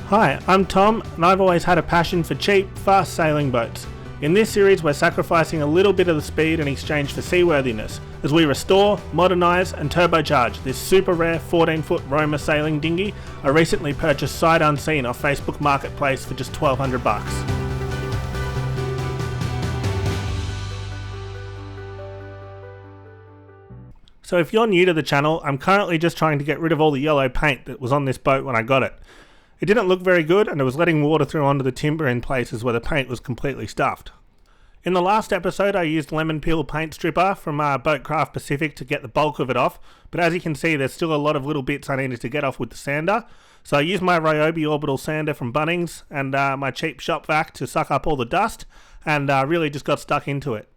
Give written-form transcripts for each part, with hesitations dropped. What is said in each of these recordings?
Hi, I'm Tom, and I've always had a passion for cheap, fast sailing boats. In this series, we're sacrificing a little bit of the speed in exchange for seaworthiness, as we restore, modernise and turbocharge this super rare 14-foot Roamer Sailing Dinghy I recently purchased sight unseen off Facebook Marketplace for just $1,200. So if you're new to the channel, I'm currently just trying to get rid of all the yellow paint that was on this boat when I got it. It didn't look very good, and it was letting water through onto the timber in places where the paint was completely stuffed. In the last episode I used lemon peel paint stripper from Boatcraft Pacific to get the bulk of it off, but as you can see there's still a lot of little bits I needed to get off with the sander, so I used my Ryobi orbital sander from Bunnings and my cheap shop vac to suck up all the dust, and really just got stuck into it.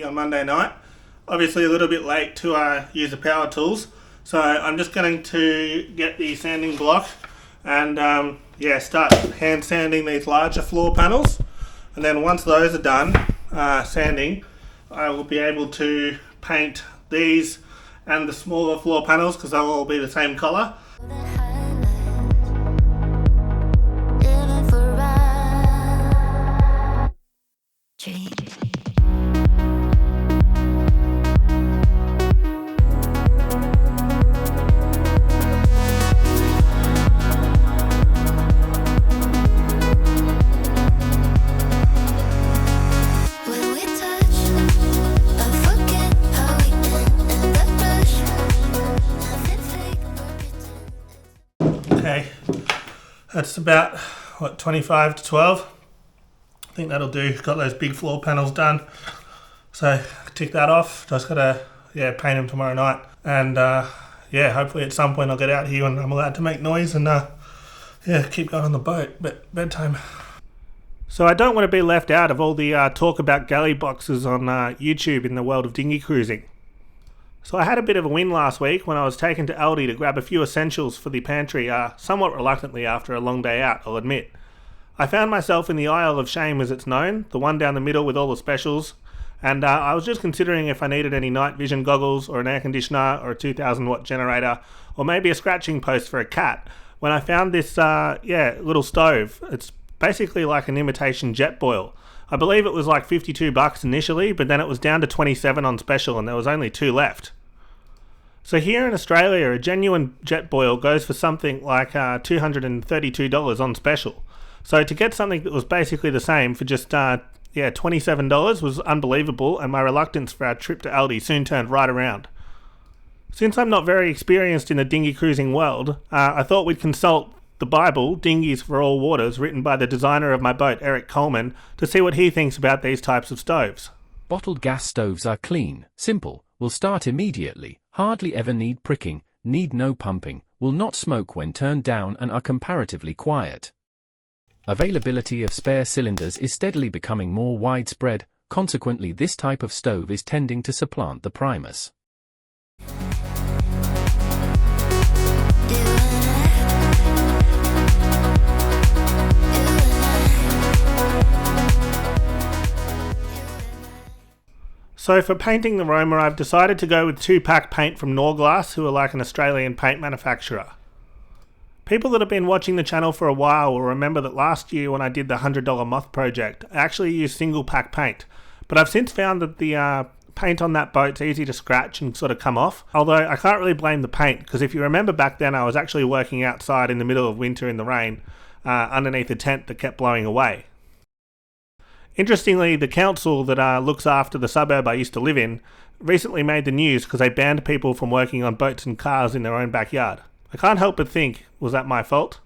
On Monday night, obviously a little bit late to use the power tools, so I'm just going to get the sanding block and start hand sanding these larger floor panels, and then once those are done sanding, I will be able to paint these and the smaller floor panels because they'll all be the same colour. Okay, that's about, 25 to 12. I think that'll do. Got those big floor panels done. So, tick that off. Just gotta, paint them tomorrow night. And, hopefully at some point I'll get out here and I'm allowed to make noise and, keep going on the boat. But bedtime. So I don't want to be left out of all the talk about galley boxes on YouTube in the world of dinghy cruising. So I had a bit of a win last week when I was taken to Aldi to grab a few essentials for the pantry, somewhat reluctantly after a long day out, I'll admit. I found myself in the aisle of shame as it's known, the one down the middle with all the specials, and I was just considering if I needed any night vision goggles or an air conditioner or a 2000 watt generator or maybe a scratching post for a cat when I found this little stove. It's basically like an imitation Jetboil. I believe it was like $52 initially, but then it was down to $27 on special and there was only 2 left. So here in Australia, a genuine Jetboil goes for something like $232 on special. So to get something that was basically the same for just $27 was unbelievable, and my reluctance for our trip to Aldi soon turned right around. Since I'm not very experienced in the dinghy cruising world, I thought we'd consult the Bible, Dinghies for All Waters, written by the designer of my boat, Coleman, to see what he thinks about these types of stoves. Bottled gas stoves are clean, simple, will start immediately, hardly ever need pricking, need no pumping, will not smoke when turned down and are comparatively quiet. Availability of spare cylinders is steadily becoming more widespread, consequently this type of stove is tending to supplant the Primus. So for painting the Roamer, I've decided to go with 2-pack paint from Norglass, who are like an Australian paint manufacturer. People that have been watching the channel for a while will remember that last year when I did the $100 moth project, I actually used single-pack paint. But I've since found that the paint on that boat's easy to scratch and sort of come off. Although I can't really blame the paint, because if you remember back then I was actually working outside in the middle of winter in the rain, underneath a tent that kept blowing away. Interestingly, the council that looks after the suburb I used to live in recently made the news because they banned people from working on boats and cars in their own backyard. I can't help but think, was that my fault?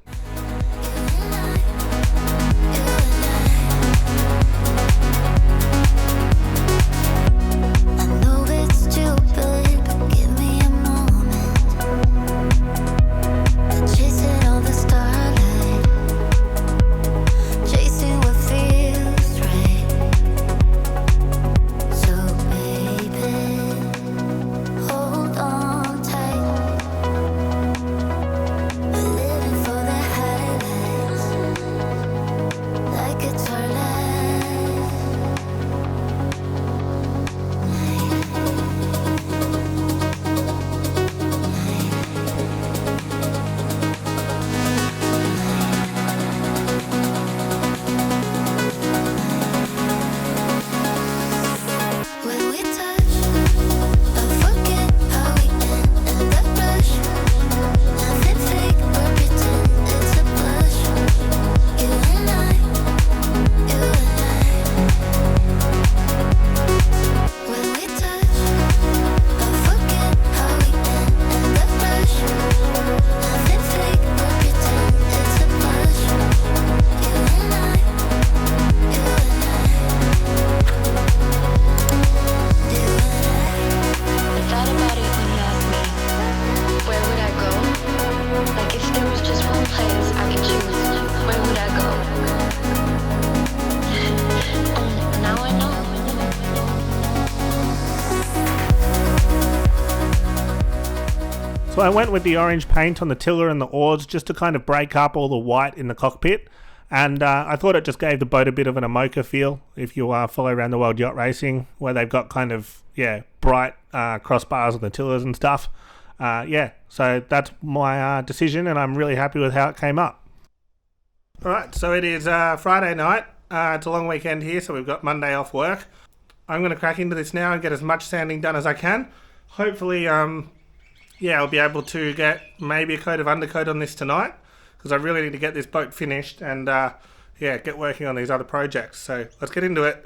So I went with the orange paint on the tiller and the oars just to kind of break up all the white in the cockpit. And I thought it just gave the boat a bit of an Amoka feel if you follow around the world yacht racing, where they've got kind of, bright crossbars on the tillers and stuff. So that's my decision, and I'm really happy with how it came up. Alright, so it is Friday night. It's a long weekend here, so we've got Monday off work. I'm going to crack into this now and get as much sanding done as I can. Hopefully, I'll be able to get maybe a coat of undercoat on this tonight, because I really need to get this boat finished and get working on these other projects. So let's get into it.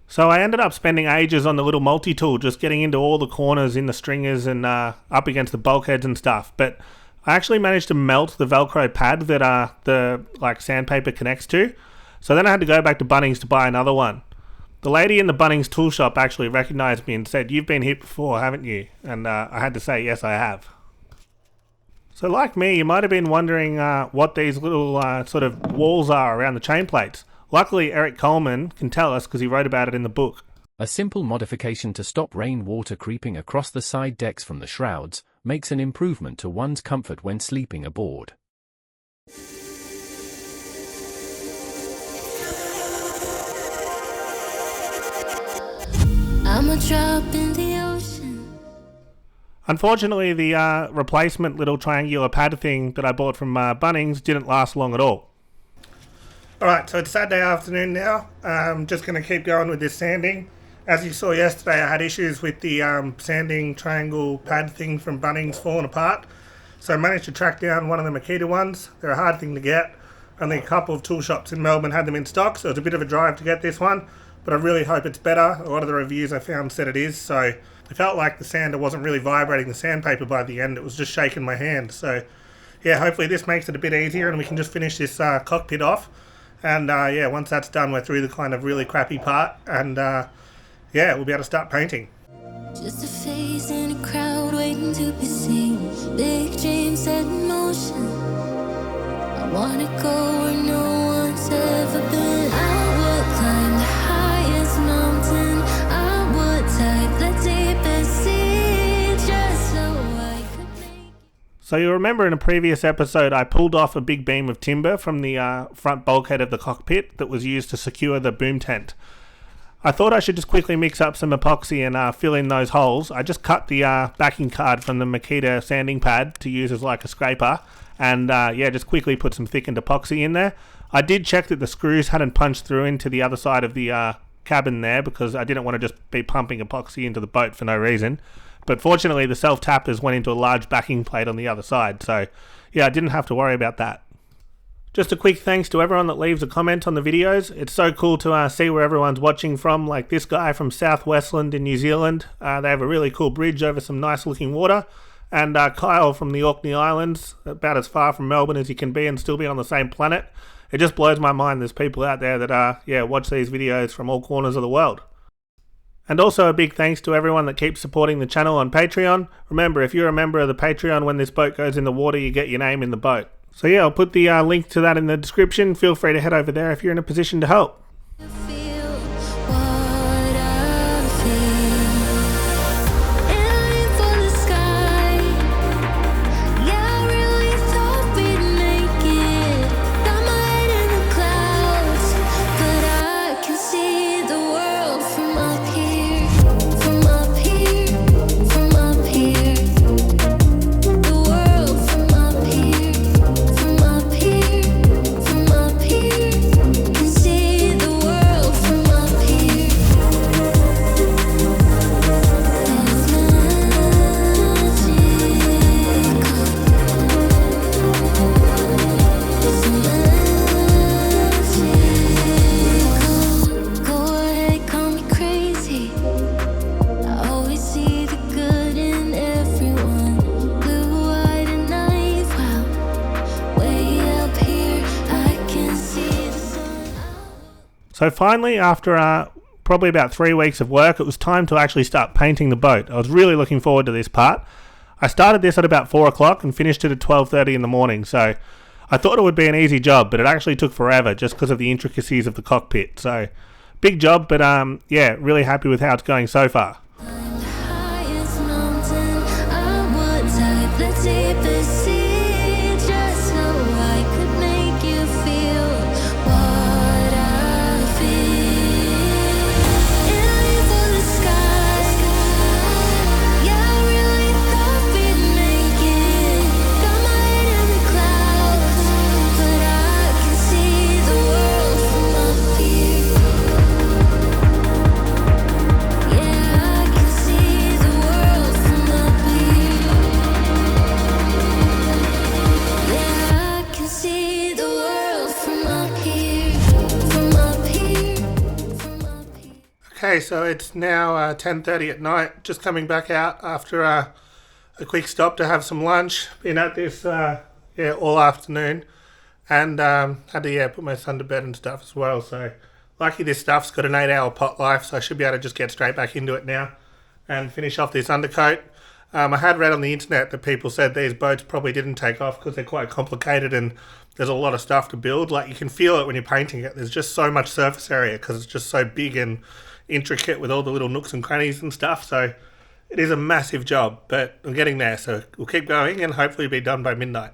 So I ended up spending ages on the little multi-tool, just getting into all the corners in the stringers and up against the bulkheads and stuff. But I actually managed to melt the Velcro pad that the sandpaper connects to. So then I had to go back to Bunnings to buy another one. The lady in the Bunnings tool shop actually recognised me and said, "You've been here before, haven't you?" And I had to say, yes, I have. So like me, you might have been wondering what these little sort of walls are around the chain plates. Luckily, Eric Coleman can tell us because he wrote about it in the book. A simple modification to stop rainwater creeping across the side decks from the shrouds makes an improvement to one's comfort when sleeping aboard. I'm a drop in the ocean. Unfortunately, the replacement little triangular pad thing that I bought from Bunnings didn't last long at all. Alright, so it's Saturday afternoon now. I'm just going to keep going with this sanding. As you saw yesterday, I had issues with the sanding triangle pad thing from Bunnings falling apart. So I managed to track down one of the Makita ones. They're a hard thing to get. Only a couple of tool shops in Melbourne had them in stock, so it's a bit of a drive to get this one. But I really hope it's better. A lot of the reviews I found said it is. So I felt like the sander wasn't really vibrating the sandpaper by the end. It was just shaking my hand. So yeah, hopefully this makes it a bit easier and we can just finish this cockpit off. And once that's done, we're through the kind of really crappy part, and we'll be able to start painting. Just a face in a crowd waiting to be seen. Big dreams set in motion. I wanna go where no one's ever been. I would climb the highest mountain. I would dive the deepest sea just so I could make. So you'll remember in a previous episode I pulled off a big beam of timber from the front bulkhead of the cockpit that was used to secure the boom tent. I thought I should just quickly mix up some epoxy and fill in those holes. I just cut the backing card from the Makita sanding pad to use as like a scraper, and just quickly put some thickened epoxy in there. I did check that the screws hadn't punched through into the other side of the cabin there, because I didn't want to just be pumping epoxy into the boat for no reason. But fortunately, the self-tappers went into a large backing plate on the other side, so yeah, I didn't have to worry about that. Just a quick thanks to everyone that leaves a comment on the videos. It's so cool to see where everyone's watching from, like this guy from South Westland in New Zealand. They have a really cool bridge over some nice looking water. And Kyle from the Orkney Islands, about as far from Melbourne as you can be and still be on the same planet. It just blows my mind there's people out there that watch these videos from all corners of the world. And also a big thanks to everyone that keeps supporting the channel on Patreon. Remember, if you're a member of the Patreon, when this boat goes in the water, you get your name in the boat. So yeah, I'll put the link to that in the description. Feel free to head over there if you're in a position to help. See So finally, after probably about 3 weeks of work, it was time to actually start painting the boat. I was really looking forward to this part. I started this at about 4 o'clock and finished it at 12:30 in the morning, so I thought it would be an easy job, but it actually took forever just because of the intricacies of the cockpit. So big job, but yeah, really happy with how it's going so far. Okay, so it's now 10:30 at night, just coming back out after a quick stop to have some lunch. Been at this all afternoon, and had to put my son to bed and stuff as well. So lucky this stuff's got an 8-hour pot life, so I should be able to just get straight back into it now and finish off this undercoat. I had read on the internet that people said these boats probably didn't take off because they're quite complicated and there's a lot of stuff to build. Like, you can feel it when you're painting it. There's just so much surface area because it's just so big and intricate with all the little nooks and crannies and stuff. So it is a massive job, but I'm getting there. So we'll keep going and hopefully be done by midnight.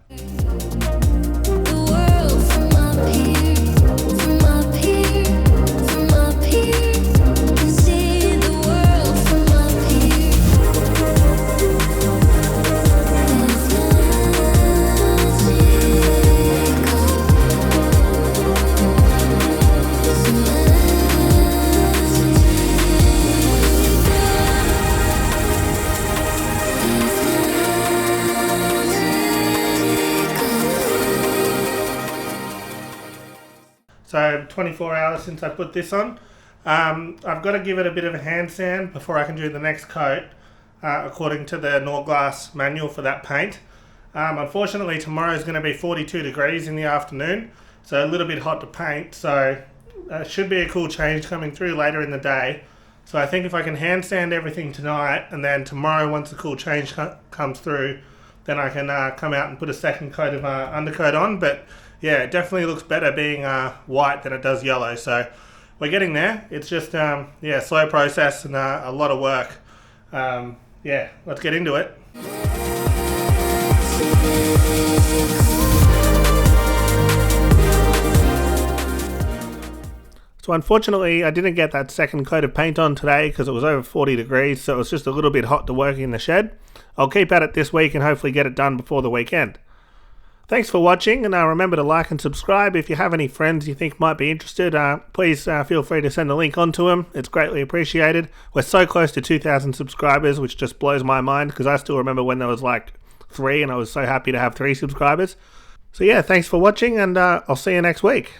So 24 hours since I put this on. I've got to give it a bit of a hand sand before I can do the next coat, according to the Norglass manual for that paint. Unfortunately, tomorrow is going to be 42 degrees in the afternoon, so a little bit hot to paint. So should be a cool change coming through later in the day. So I think if I can hand sand everything tonight, and then tomorrow once the cool change comes through, then I can come out and put a second coat of undercoat on. But yeah, it definitely looks better being white than it does yellow. So we're getting there. It's just slow process and a lot of work. Let's get into it. So unfortunately, I didn't get that second coat of paint on today because it was over 40 degrees, so it was just a little bit hot to work in the shed. I'll keep at it this week and hopefully get it done before the weekend. Thanks for watching, and remember to like and subscribe. If you have any friends you think might be interested, please feel free to send a link on to them. It's greatly appreciated. We're so close to 2,000 subscribers, which just blows my mind because I still remember when there was like 3 and I was so happy to have 3 subscribers. So yeah, thanks for watching, and I'll see you next week.